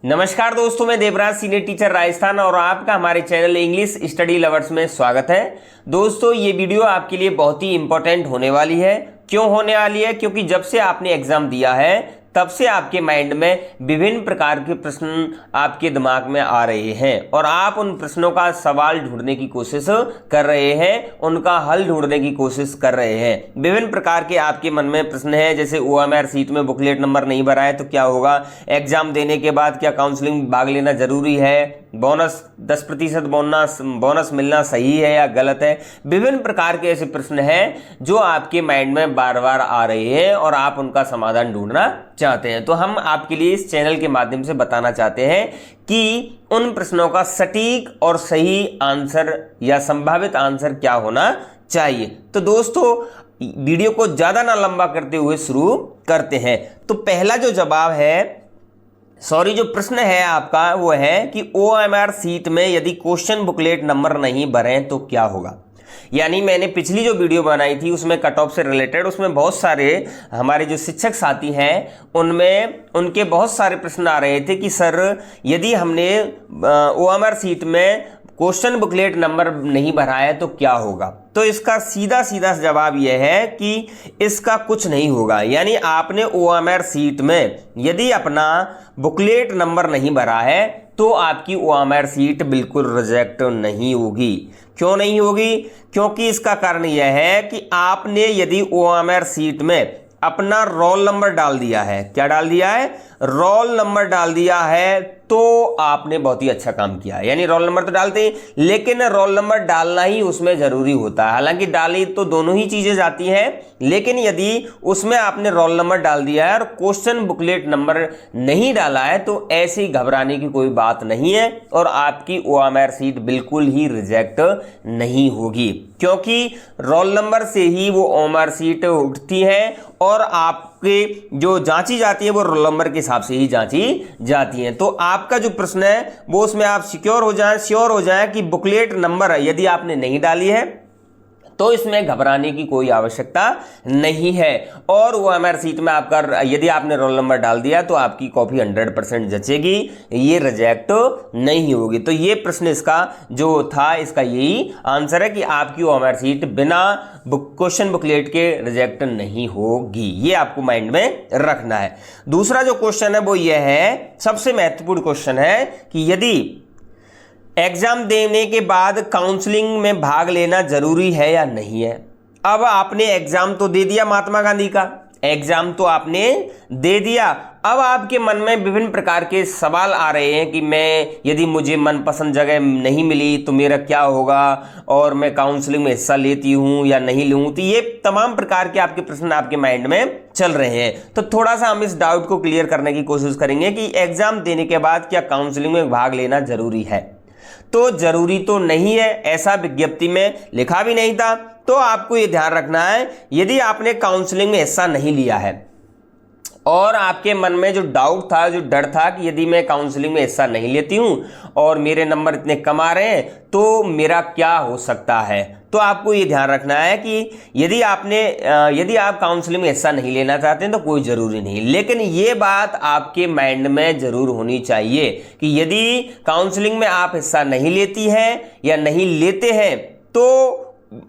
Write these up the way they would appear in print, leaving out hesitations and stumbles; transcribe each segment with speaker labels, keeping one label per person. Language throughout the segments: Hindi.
Speaker 1: नमस्कार दोस्तों, मैं देवराज सीनियर टीचर राजस्थान और आपका हमारे चैनल इंग्लिश स्टडी लवर्स में स्वागत है। दोस्तों, ये वीडियो आपके लिए बहुत ही इंपॉर्टेंट होने वाली है। क्यों होने वाली है? क्योंकि जब से आपने एग्जाम दिया है तब से आपके माइंड में विभिन्न प्रकार के प्रश्न आपके दिमाग में आ रहे हैं और आप उन प्रश्नों का सवाल ढूंढने की कोशिश कर रहे हैं, उनका हल ढूंढने की कोशिश कर रहे हैं। विभिन्न प्रकार के आपके मन में प्रश्न हैं, जैसे OMR सीट में बुकलेट नंबर नहीं भरा है तो क्या होगा, एग्जाम देने के बाद क्या काउंसलिंग में भाग लेना जरूरी है, बोनस 10% बोनस मिलना सही है या गलत है। विभिन्न प्रकार के ऐसे प्रश्न हैं जो आपके माइंड में बार बार आ रहे हैं और आप उनका समाधान ढूंढना चाहते हैं। तो हम आपके लिए इस चैनल के माध्यम से बताना चाहते हैं कि उन प्रश्नों का सटीक और सही आंसर या संभावित आंसर क्या होना चाहिए। तो दोस्तों, वीडियो को ज्यादा ना लंबा करते हुए शुरू करते हैं। तो पहला जो जवाब है, जो प्रश्न है आपका वो है कि OMR सीट में यदि क्वेश्चन बुकलेट नंबर नहीं भरे तो क्या होगा। यानी मैंने पिछली जो वीडियो बनाई थी उसमें कट ऑफ से रिलेटेड, उसमें बहुत सारे हमारे जो शिक्षक साथी हैं उनमें उनके बहुत सारे प्रश्न आ रहे थे कि सर यदि हमने OMR सीट में क्वेश्चन बुकलेट नंबर नहीं भरा है तो क्या होगा। तो इसका सीधा सीधा जवाब यह है कि इसका कुछ नहीं होगा। यानी आपने OMR सीट में यदि अपना बुकलेट नंबर नहीं भरा है तो आपकी OMR सीट बिल्कुल रिजेक्ट नहीं होगी। क्यों नहीं होगी? क्योंकि इसका कारण यह है कि आपने यदि OMR सीट में अपना रोल नंबर डाल दिया है, क्या डाल दिया है, रोल नंबर डाल दिया है, तो आपने बहुत ही अच्छा काम किया। यानी रोल नंबर तो डालते हैं, लेकिन रोल नंबर डालना ही उसमें जरूरी होता है। हालांकि डाली तो दोनों ही चीजें जाती हैं, लेकिन यदि उसमें आपने रोल नंबर डाल दिया है और क्वेश्चन बुकलेट नंबर नहीं डाला है तो ऐसे घबराने की कोई बात नहीं है और आपकी OMR सीट बिल्कुल ही रिजेक्ट नहीं होगी, क्योंकि रोल नंबर से ही वो OMR सीट उठती है और आपके जो जांची जाती है वो रोल नंबर के हिसाब से ही जांची जाती है। तो आपका जो प्रश्न है वो उसमें आप श्योर हो जाएं कि बुकलेट नंबर यदि आपने नहीं डाली है तो इसमें घबराने की कोई आवश्यकता नहीं है। और OMR सीट में आपका यदि आपने रोल नंबर डाल दिया तो आपकी कॉपी 100% जचेगी, ये रिजेक्ट नहीं होगी। तो ये प्रश्न इसका जो था, इसका यही आंसर है कि आपकी OMR सीट बिना क्वेश्चन बुकलेट के रिजेक्ट नहीं होगी। ये आपको माइंड में रखना है। दूसरा जो क्वेश्चन है वो ये है, सबसे महत्वपूर्ण क्वेश्चन है कि यदि एग्जाम देने के बाद काउंसलिंग में भाग लेना जरूरी है या नहीं है। अब आपने एग्जाम तो दे दिया, महात्मा गांधी का एग्जाम तो आपने दे दिया। अब आपके मन में विभिन्न प्रकार के सवाल आ रहे हैं कि मैं यदि मुझे मनपसंद जगह नहीं मिली तो मेरा क्या होगा, और मैं काउंसलिंग में हिस्सा लेती हूं या नहीं लूं। तो ये तमाम प्रकार के आपके प्रश्न आपके माइंड में चल रहे हैं। तो थोड़ा सा हम इस डाउट को क्लियर करने की कोशिश करेंगे कि एग्जाम देने के बाद क्या काउंसलिंग में भाग लेना जरूरी है। तो जरूरी तो नहीं है, ऐसा विज्ञप्ति में लिखा भी नहीं था। तो आपको यह ध्यान रखना है, यदि आपने काउंसलिंग में हिस्सा नहीं लिया है और आपके मन में जो डाउट था, जो डर था कि यदि मैं काउंसलिंग में हिस्सा नहीं लेती हूं और मेरे नंबर इतने कम आ रहे हैं तो मेरा क्या हो सकता है, तो आपको ये ध्यान रखना है कि यदि आप काउंसलिंग में हिस्सा नहीं लेना चाहते हैं तो कोई ज़रूरी नहीं। लेकिन ये बात आपके माइंड में ज़रूर होनी चाहिए कि यदि काउंसलिंग में आप हिस्सा नहीं लेती हैं या नहीं लेते हैं तो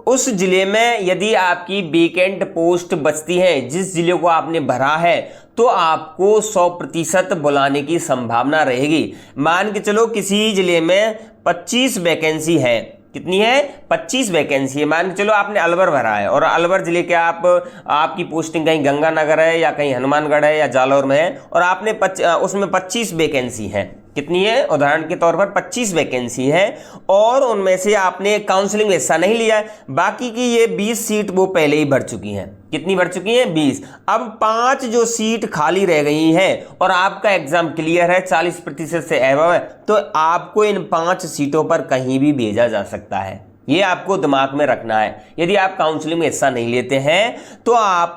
Speaker 1: उस जिले में यदि आपकी वेकेंट पोस्ट बचती है, जिस जिले को आपने भरा है, तो आपको 100% बुलाने की संभावना रहेगी। मान के चलो किसी जिले में 25 वैकेंसी है, कितनी है, 25 वैकेंसी है। मान के चलो आपने अलवर भरा है और अलवर जिले के आपकी पोस्टिंग कहीं गंगानगर है या कहीं हनुमानगढ़ है या जालौर में है और आपने उसमें 25 वैकेंसी है। कितनी है? उदाहरण के तौर पर 25 वैकेंसी है और उनमें से आपने काउंसलिंग में हिस्सा नहीं लिया है। बाकी की ये 20 सीट वो पहले ही भर चुकी हैं। कितनी भर चुकी हैं? 20। अब 5 जो सीट खाली रह गई हैं और आपका एग्जाम क्लियर है, 40% से एबव है, तो आपको इन 5 सीटों पर कहीं भी भेजा जा सकता है। ये आपको दिमाग में रखना है। यदि आप काउंसलिंग में हिस्सा नहीं लेते हैं तो आप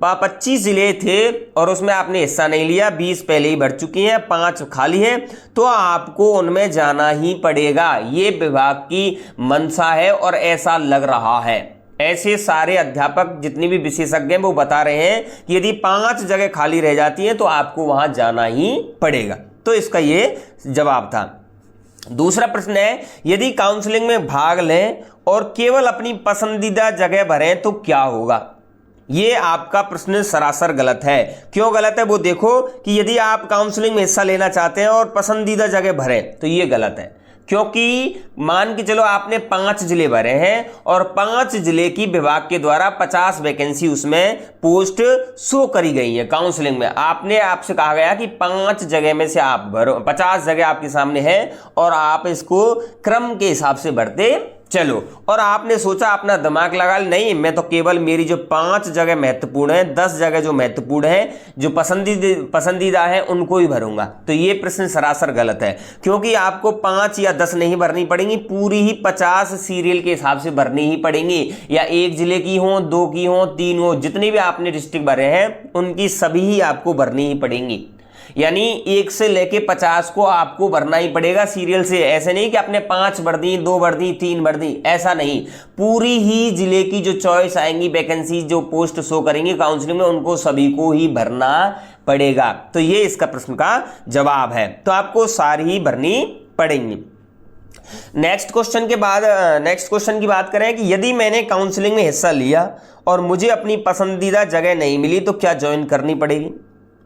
Speaker 1: 25 जिले थे और उसमें आपने हिस्सा नहीं लिया, 20 पहले ही भर चुकी हैं, 5 खाली हैं, तो आपको उनमें जाना ही पड़ेगा। ये विभाग की मंशा है और ऐसा लग रहा है। ऐसे सारे अध्यापक जितने भी विशेषज्ञ हैं वो बता रहे हैं कि यदि 5 जगह खाली रह जाती हैं तो आपको वहां जाना ही पड़ेगा। तो इसका ये जवाब था। दूसरा प्रश्न है, यदि काउंसलिंग में भाग लें और केवल अपनी पसंदीदा जगह भरें तो क्या होगा? ये आपका प्रश्न सरासर गलत है। क्यों गलत है वो देखो कि यदि आप काउंसलिंग में हिस्सा लेना चाहते हैं और पसंदीदा जगह भरें तो ये गलत है, क्योंकि मान के चलो आपने 5 जिले भरे हैं और 5 जिले की विभाग के द्वारा 50 वैकेंसी उसमें पोस्ट शो करी गई है काउंसलिंग में। आपसे कहा गया कि 5 जगह में से आप भरो, 50 जगह आपके सामने है और आप इसको क्रम के हिसाब से भरते चलो। और आपने सोचा अपना दिमाग लगा, नहीं मैं तो केवल मेरी जो 5 जगह महत्वपूर्ण है, 10 जगह जो महत्वपूर्ण है, जो पसंदीदा है उनको ही भरूंगा। तो ये प्रश्न सरासर गलत है, क्योंकि आपको 5 या 10 नहीं भरनी पड़ेंगी, पूरी ही 50 सीरियल के हिसाब से भरनी ही पड़ेंगी, या 1 जिले की हो, 2 की हो, 3 हो, जितनी भी आपने डिस्ट्रिक्ट भरे हैं उनकी सभी ही आपको भरनी ही पड़ेंगी। यानी 1 से लेके 50 को आपको भरना ही पड़ेगा सीरियल से। ऐसे नहीं कि आपने 5 भर दी, 2 भर दी, 3 भर दी, ऐसा नहीं। पूरी ही जिले की जो चॉइस आएंगी, वैकेंसी जो पोस्ट शो करेंगी काउंसलिंग में, उनको सभी को ही भरना पड़ेगा। तो ये इसका प्रश्न का जवाब है। तो आपको सारी ही भरनी पड़ेंगी। नेक्स्ट क्वेश्चन की बात करें कि यदि मैंने काउंसलिंग में हिस्सा लिया और मुझे अपनी पसंदीदा जगह नहीं मिली तो क्या ज्वाइन करनी पड़ेगी?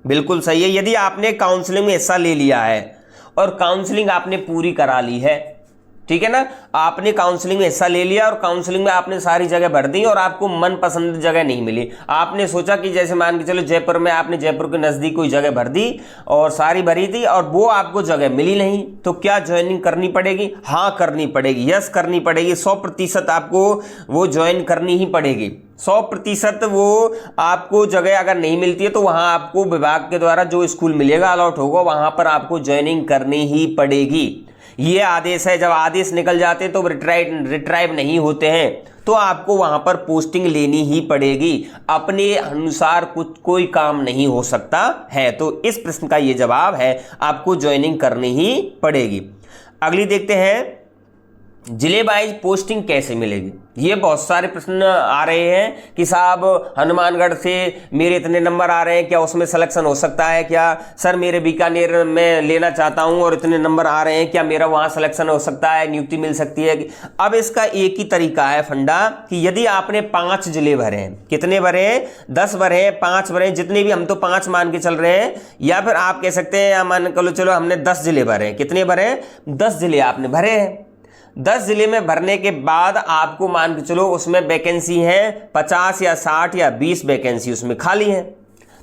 Speaker 1: बिल्कुल सही है। यदि आपने काउंसलिंग में हिस्सा ले लिया है और काउंसलिंग आपने पूरी करा ली है, ठीक है ना, आपने काउंसलिंग में हिस्सा ले लिया और काउंसलिंग में आपने सारी जगह भर दी और आपको मनपसंद जगह नहीं मिली, आपने सोचा कि जैसे मान के चलो जयपुर में आपने जयपुर के नज़दीक कोई जगह भर दी और सारी भरी थी और वो आपको जगह मिली नहीं, तो क्या ज्वाइनिंग करनी पड़ेगी? हाँ करनी पड़ेगी, यस करनी पड़ेगी। 100% आपको वो ज्वाइन करनी ही पड़ेगी। 100% वो आपको जगह अगर नहीं मिलती है तो वहां आपको विभाग के द्वारा जो स्कूल मिलेगा, अलॉट होगा, वहां पर आपको ज्वाइनिंग करनी ही पड़ेगी। ये आदेश है। जब आदेश निकल जाते तो रिट्राइव नहीं होते हैं तो आपको वहां पर पोस्टिंग लेनी ही पड़ेगी। अपने अनुसार कोई काम नहीं हो सकता है। तो इस प्रश्न का ये जवाब है, आपको ज्वाइनिंग करनी ही पड़ेगी। अगली देखते हैं, जिले वाइज पोस्टिंग कैसे मिलेगी? ये बहुत सारे प्रश्न आ रहे हैं कि साहब हनुमानगढ़ से मेरे इतने नंबर आ रहे हैं, क्या उसमें सिलेक्शन हो सकता है? क्या सर मेरे बीकानेर में लेना चाहता हूं और इतने नंबर आ रहे हैं, क्या मेरा वहां सिलेक्शन हो सकता है, नियुक्ति मिल सकती है? अब इसका एक ही तरीका है फंडा कि यदि आपने 5 जिले भरे हैं, कितने भरे हैं? 10 भरे हैं, 5 भरे हैं, जितने भी, हम तो 5 मान के चल रहे हैं, या फिर आप कह सकते हैं या मान के चलो हमने 10 जिले भरे हैं। कितने भरे हैं? 10 जिले आपने भरे हैं। 10 जिले में भरने के बाद आपको मान के चलो उसमें वैकेंसी है 50 या 60 या 20 वैकेंसी उसमें खाली है,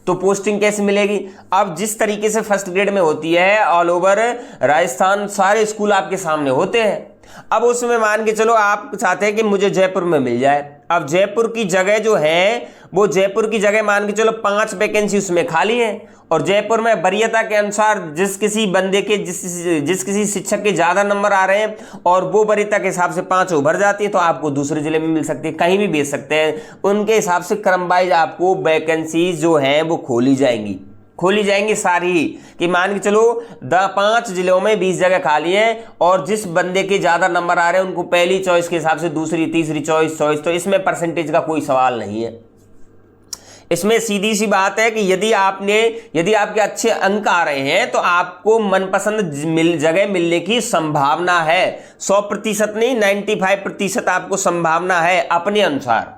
Speaker 1: तो पोस्टिंग कैसे मिलेगी? अब जिस तरीके से फर्स्ट ग्रेड में होती है, ऑल ओवर राजस्थान सारे स्कूल आपके सामने होते हैं। अब उसमें मान के चलो आप चाहते हैं कि मुझे जयपुर में मिल जाए। अब जयपुर की जगह जो है वो जयपुर की जगह मान के चलो 5 वैकेंसी उसमें खाली है, और जयपुर में वरीयता के अनुसार जिस किसी बंदे के जिस किसी शिक्षक के ज्यादा नंबर आ रहे हैं और वो वरीयता के हिसाब से 5 उभर जाती है तो आपको दूसरे जिले में मिल सकती है, कहीं भी भेज सकते हैं। उनके हिसाब से क्रम वाइज आपको वैकेंसी जो है वो खोली जाएंगी सारी, कि मान के चलो 5 जिलों में 20 जगह खाली है और जिस बंदे के ज्यादा नंबर आ रहे हैं उनको पहली चॉइस के हिसाब से दूसरी, तीसरी चॉइस। तो इसमें परसेंटेज का कोई सवाल नहीं है। इसमें सीधी सी बात है कि यदि आपके अच्छे अंक आ रहे हैं तो आपको मनपसंद जगह मिलने की संभावना है। 100% नहीं, 95% आपको संभावना है अपने अनुसार।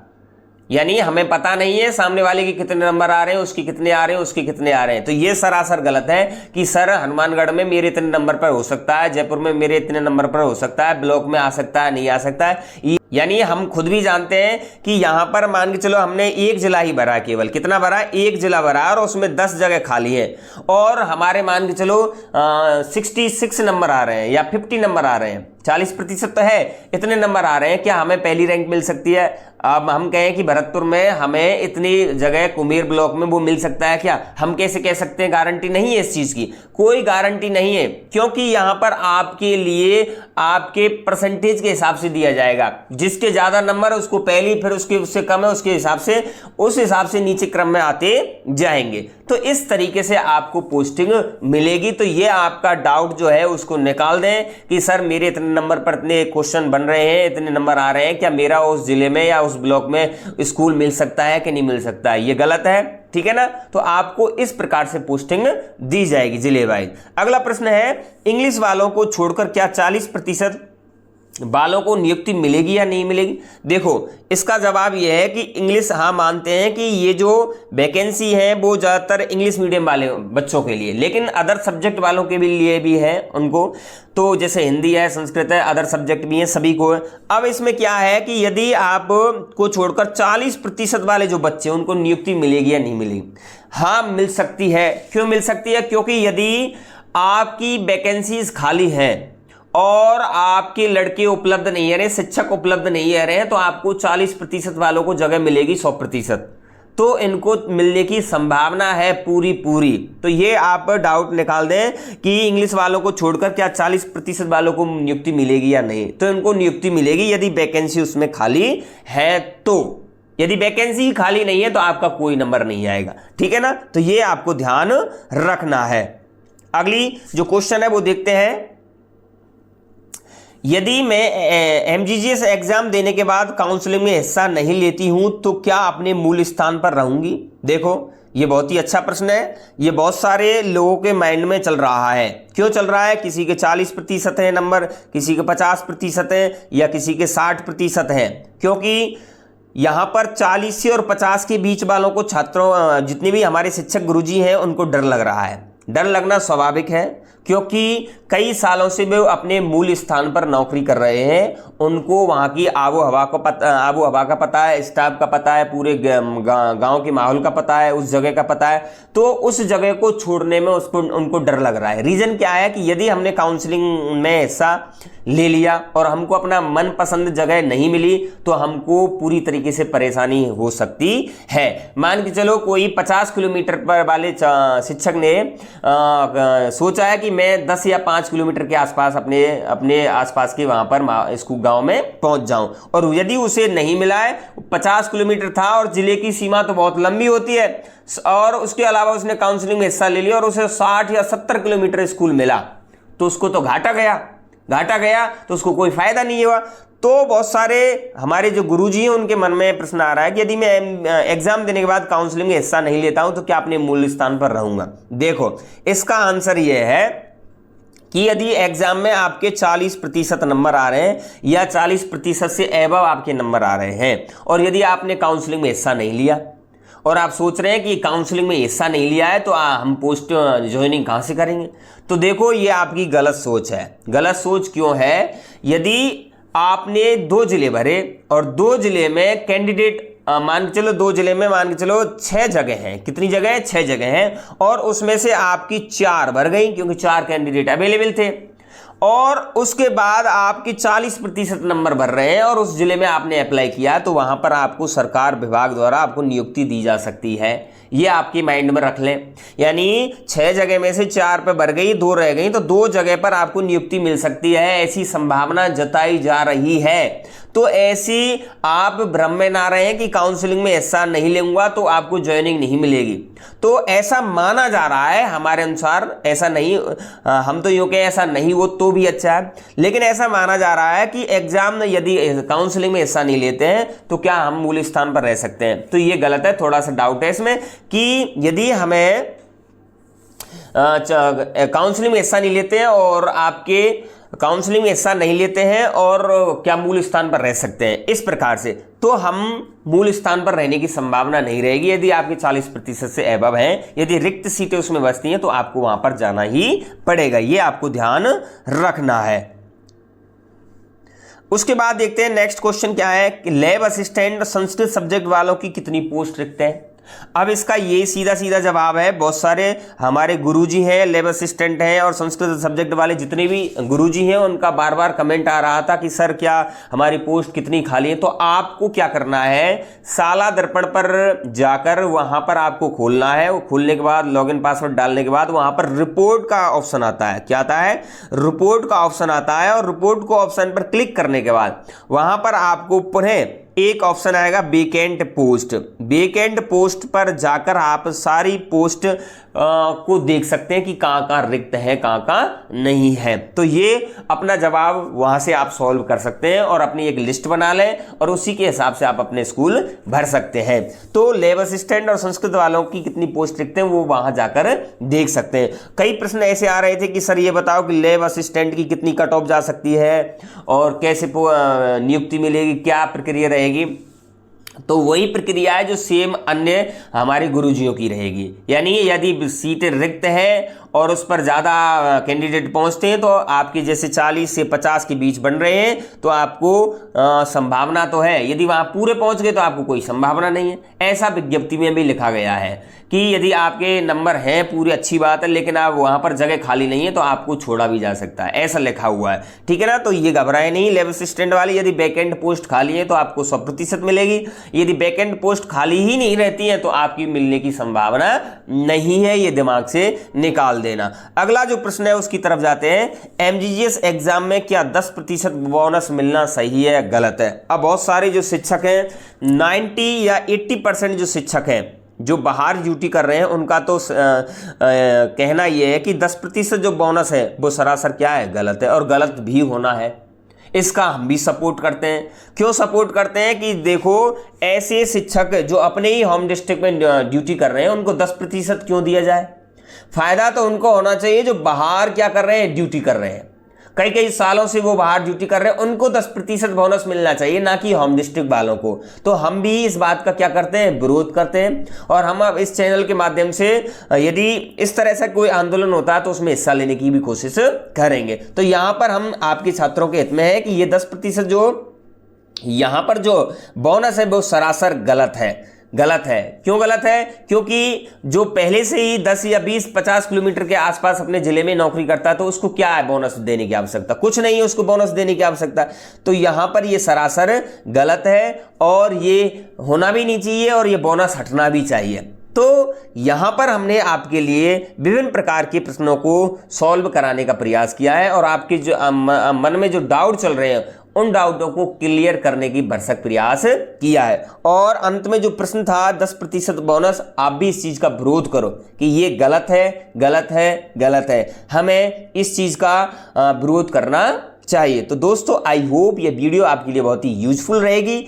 Speaker 1: यानी हमें पता नहीं है सामने वाले के कितने नंबर आ रहे हैं, उसके कितने आ रहे हैं, उसके कितने आ रहे हैं। तो ये सरासर गलत है कि सर हनुमानगढ़ में मेरे इतने नंबर पर हो सकता है, जयपुर में मेरे इतने नंबर पर हो सकता है, ब्लॉक में आ सकता है, नहीं आ सकता है। यानी हम खुद भी जानते हैं कि यहां पर मान के चलो हमने 1 जिला ही भरा, केवल कितना भरा? 1 जिला भरा और उसमें 10 जगह खाली है और हमारे मान के चलो 66 नंबर आ रहे हैं या 50 नंबर आ रहे हैं, 40% तो है, इतने नंबर आ रहे हैं। क्या हमें पहली रैंक मिल सकती है? अब हम कहें कि भरतपुर में हमें इतनी जगह कुमेर ब्लॉक में वो मिल सकता है, क्या हम कैसे कह सकते हैं? गारंटी नहीं है इस चीज की, कोई गारंटी नहीं है, क्योंकि यहां पर आपके लिए आपके परसेंटेज के हिसाब से दिया जाएगा। जिसके ज्यादा नंबर है उसको पहली, फिर उसके उससे कम है उसके हिसाब से, उस हिसाब से नीचे क्रम में आते जाएंगे। तो इस तरीके से आपको पोस्टिंग मिलेगी। तो ये आपका डाउट जो है उसको निकाल दें कि सर मेरे इतने नंबर पर इतने क्वेश्चन बन रहे हैं, इतने नंबर आ रहे हैं, क्या मेरा उस जिले में या उस ब्लॉक में स्कूल मिल सकता है कि नहीं मिल सकता है? ये गलत है, ठीक है ना। तो आपको इस प्रकार से पोस्टिंग दी जाएगी जिले वाइज। अगला प्रश्न है, इंग्लिश वालों को छोड़कर क्या 40% वालों को नियुक्ति मिलेगी या नहीं मिलेगी? देखो इसका जवाब यह है कि इंग्लिश, हाँ मानते हैं कि ये जो वैकेंसी है वो ज़्यादातर इंग्लिश मीडियम वाले बच्चों के लिए, लेकिन अदर सब्जेक्ट वालों के लिए भी है उनको, तो जैसे हिंदी है, संस्कृत है, अदर सब्जेक्ट भी हैं, सभी को है। अब इसमें क्या है कि यदि आप को छोड़कर 40% वाले जो बच्चे उनको नियुक्ति मिलेगी या नहीं मिलेगी? हाँ मिल सकती है। क्यों मिल सकती है? क्योंकि यदि आपकी वैकेंसीज खाली हैं और आपके लड़के उपलब्ध नहीं आ रहे, शिक्षक उपलब्ध नहीं आ रहे हैं, तो आपको 40% वालों को जगह मिलेगी 100%, तो इनको मिलने की संभावना है पूरी पूरी। तो ये आप डाउट निकाल दें कि इंग्लिश वालों को छोड़कर क्या 40% वालों को नियुक्ति मिलेगी या नहीं? तो इनको नियुक्ति मिलेगी यदि वैकेंसी उसमें खाली है तो। यदि वैकेंसी खाली नहीं है तो आपका कोई नंबर नहीं आएगा, ठीक है ना। तो ये आपको ध्यान रखना है। अगली जो क्वेश्चन है वो देखते हैं, यदि मैं एमजीजीएस एग्जाम देने के बाद काउंसलिंग में हिस्सा नहीं लेती हूं तो क्या अपने मूल स्थान पर रहूंगी? देखो ये बहुत ही अच्छा प्रश्न है। ये बहुत सारे लोगों के माइंड में चल रहा है। क्यों चल रहा है? किसी के 40% है नंबर, किसी के 50% है, या किसी के 60% है। क्योंकि यहां पर 40 से और 50 के बीच वालों को, छात्रों जितने भी हमारे शिक्षक गुरुजी हैं, उनको डर लग रहा है। डर लगना स्वाभाविक है, क्योंकि कई सालों से वे अपने मूल स्थान पर नौकरी कर रहे हैं। उनको वहाँ की आबो हवा का पता है, स्टाफ का पता है, पूरे गांव के माहौल का पता है, उस जगह का पता है। तो उस जगह को छोड़ने में उनको डर लग रहा है। रीज़न क्या है कि यदि हमने काउंसलिंग में हिस्सा ले लिया और हमको अपना मनपसंद जगह नहीं मिली तो हमको पूरी तरीके से परेशानी हो सकती है। मान के चलो कोई 50 किलोमीटर पर वाले शिक्षक ने सोचा है कि मैं 10 या 5 किलोमीटर के आसपास अपने आसपास के वहां पर स्कूल गांव में पहुंच जाऊं, और यदि उसे नहीं मिला है, 50 किलोमीटर था और जिले की सीमा तो बहुत लंबी होती है, और उसके अलावा उसने काउंसलिंग में हिस्सा ले लिया और उसे 60 या 70 किलोमीटर स्कूल मिला, तो उसको तो घाटा गया, तो उसको कोई फायदा नहीं हुआ। तो बहुत सारे हमारे जो गुरुजी हैं उनके मन में प्रश्न आ रहा है कि यदि मैं एग्जाम देने के बाद काउंसलिंग में हिस्सा नहीं लेता हूं तो क्या अपने मूल स्थान पर रहूंगा? देखो इसका आंसर यह है कि यदि एग्जाम में आपके 40% नंबर आ रहे हैं या 40% से एबव आपके नंबर आ रहे हैं, और यदि आपने काउंसलिंग में हिस्सा नहीं लिया और आप सोच रहे हैं कि काउंसलिंग में हिस्सा नहीं लिया है तो हम पोस्ट ज्वाइनिंग कहां से करेंगे? तो देखो ये आपकी गलत सोच है। गलत सोच क्यों है? यदि आपने 2 जिले भरे और 2 जिले में कैंडिडेट मान के चलो 2 जिले में मान के चलो 6 जगह हैं। कितनी जगह है? 6 जगह हैं, और उसमें से आपकी 4 भर गई क्योंकि 4 कैंडिडेट अवेलेबल थे, और उसके बाद आपकी 40% नंबर भर रहे हैं और उस जिले में आपने अप्लाई किया, तो वहां पर आपको सरकार विभाग द्वारा आपको नियुक्ति दी जा सकती है। ये आपकी माइंड में रख लें। यानी 6 जगह में से 4 पे भर गई, 2 रह गई, तो 2 जगह पर आपको नियुक्ति मिल सकती है, ऐसी संभावना जताई जा रही है। तो ऐसी आप भ्रम में ना रहें कि काउंसलिंग में हिस्सा नहीं लूंगा तो आपको ज्वाइनिंग नहीं मिलेगी। तो ऐसा माना जा रहा है, हमारे अनुसार ऐसा नहीं, हम तो यूं कहें ऐसा नहीं हो तो भी अच्छा है, लेकिन ऐसा माना जा रहा है कि एग्जाम यदि काउंसलिंग में हिस्सा नहीं लेते हैं तो क्या हम मूल स्थान पर रह सकते हैं? तो ये गलत है। थोड़ा सा डाउट है इसमें कि यदि हमें काउंसलिंग में हिस्सा नहीं लेते हैं और आपके काउंसलिंग में हिस्सा नहीं लेते हैं और क्या मूल स्थान पर रह सकते हैं, इस प्रकार से, तो हम मूल स्थान पर रहने की संभावना नहीं रहेगी। यदि आपके 40% से एबव हैं, यदि रिक्त सीटें उसमें बचती हैं तो आपको वहां पर जाना ही पड़ेगा। ये आपको ध्यान रखना है। उसके बाद देखते हैं नेक्स्ट क्वेश्चन क्या है कि लैब असिस्टेंट संस्कृत सब्जेक्ट वालों की कितनी पोस्ट रिक्त है? अब इसका ये सीधा सीधा जवाब है, बहुत सारे हमारे गुरुजी हैं, लैब असिस्टेंट हैं और संस्कृत सब्जेक्ट वाले जितने भी गुरुजी हैं उनका बार बार कमेंट आ रहा था कि सर क्या हमारी पोस्ट कितनी खाली है। तो आपको क्या करना है, साला दर्पण पर जाकर वहां पर आपको खोलना है। वो खोलने के बाद लॉगिन पासवर्ड डालने के बाद वहां पर रिपोर्ट का ऑप्शन आता है। क्या आता है? रिपोर्ट का ऑप्शन आता है, और रिपोर्ट को ऑप्शन पर क्लिक करने के बाद वहां पर आपको पुनः एक ऑप्शन आएगा वेकेंट पोस्ट। वेकेंट पोस्ट पर जाकर आप सारी पोस्ट को देख सकते हैं कि कहाँ कहाँ रिक्त है, कहाँ कहाँ नहीं है। तो ये अपना जवाब वहां से आप सॉल्व कर सकते हैं और अपनी एक लिस्ट बना लें और उसी के हिसाब से आप अपने स्कूल भर सकते हैं। तो लैब असिस्टेंट और संस्कृत वालों की कितनी पोस्ट रिक्त हैं वो वहां जाकर देख सकते हैं। कई प्रश्न ऐसे आ रहे थे कि सर ये बताओ कि लैब असिस्टेंट की कितनी कट ऑफ जा सकती है और कैसे नियुक्ति मिलेगी, क्या प्रक्रिया रहेगी। तो वही प्रक्रिया है जो सेम अन्य हमारे गुरुजियों की रहेगी। यानी यदि सीटें रिक्त है और उस पर ज़्यादा कैंडिडेट पहुंचते हैं तो आपके जैसे 40 से 50 के बीच बन रहे हैं तो आपको संभावना तो है। यदि वहाँ पूरे पहुंच गए तो आपको कोई संभावना नहीं है। ऐसा विज्ञप्ति में भी लिखा गया है कि यदि आपके नंबर हैं पूरी अच्छी बात है, लेकिन आप वहाँ पर जगह खाली नहीं है तो आपको छोड़ा भी जा सकता है, ऐसा लिखा हुआ है। ठीक है ना। तो ये घबराए नहीं लैब असिस्टेंट वाली। यदि बैकएंड पोस्ट खाली है तो आपको 100% मिलेगी। यदि बैकएंड पोस्ट खाली ही नहीं रहती है तो आपकी मिलने की संभावना नहीं है, ये दिमाग से निकाल देना। अगला जो प्रश्न है उसकी तरफ जाते हैं। एमजीजीएस एग्जाम में क्या 10% बोनस मिलना सही है, गलत है? अब बहुत सारे जो शिक्षक हैं 90 या 80% जो शिक्षक हैं जो बाहर ड्यूटी कर रहे हैं उनका तो कहना यह है कि 10% जो बोनस है वो सरासर क्या है, गलत है और गलत भी होना है। इसका हम भी सपोर्ट करते हैं। क्यों सपोर्ट करते हैं कि देखो ऐसे शिक्षक जो अपने ही होम डिस्ट्रिक्ट में ड्यूटी कर रहे हैं उनको 10% क्यों दिया जाए? फायदा तो उनको होना चाहिए जो बाहर क्या कर रहे हैं, ड्यूटी कर रहे हैं, कई कई सालों से वो बाहर ड्यूटी कर रहे हैं, उनको 10% बोनस मिलना चाहिए, ना कि होम डिस्ट्रिक्ट वालों को। तो हम भी इस बात का क्या करते हैं, विरोध करते हैं। और हम अब इस चैनल के माध्यम से यदि इस तरह से कोई आंदोलन होता है तो उसमें हिस्सा लेने की भी कोशिश करेंगे। तो यहां पर हम आपके छात्रों के हित में है कि ये 10% जो यहां पर जो बोनस है वो सरासर गलत है। गलत है। क्यों गलत है? क्योंकि जो पहले से ही 10 या 20-50 किलोमीटर के आसपास अपने जिले में नौकरी करता है तो उसको क्या है बोनस देने की आवश्यकता? कुछ नहीं है उसको बोनस देने की आवश्यकता। तो यहां पर ये सरासर गलत है और ये होना भी नहीं चाहिए और ये बोनस हटना भी चाहिए। तो यहां पर हमने आपके लिए विभिन्न प्रकार के प्रश्नों को सॉल्व कराने का प्रयास किया है और आपके जो मन में जो डाउट चल रहे हैं उन डाउटों को क्लियर करने की भरसक प्रयास किया है। और अंत में जो प्रश्न था 10% बोनस, आप भी इस चीज का विरोध करो कि ये गलत है, गलत है, गलत है। हमें इस चीज का विरोध करना चाहिए। तो दोस्तों आई होप ये वीडियो आपके लिए बहुत ही यूजफुल रहेगी।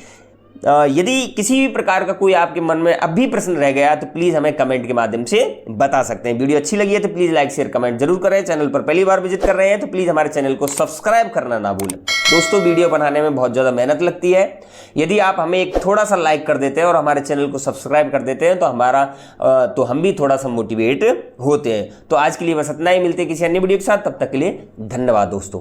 Speaker 1: यदि किसी भी प्रकार का कोई आपके मन में अब भी प्रश्न रह गया तो प्लीज हमें कमेंट के माध्यम से बता सकते हैं। वीडियो अच्छी लगी है तो प्लीज लाइक शेयर कमेंट जरूर करें। चैनल पर पहली बार विजिट कर रहे हैं तो प्लीज हमारे चैनल को सब्सक्राइब करना ना भूलें। दोस्तों वीडियो बनाने में बहुत ज्यादा मेहनत लगती है। यदि आप हमें एक थोड़ा सा लाइक कर देते हैं और हमारे चैनल को सब्सक्राइब कर देते हैं तो हम भी थोड़ा सा मोटिवेट होते हैं। तो आज के लिए बस इतना ही। मिलते हैं किसी अन्य वीडियो के साथ, तब तक के लिए धन्यवाद दोस्तों।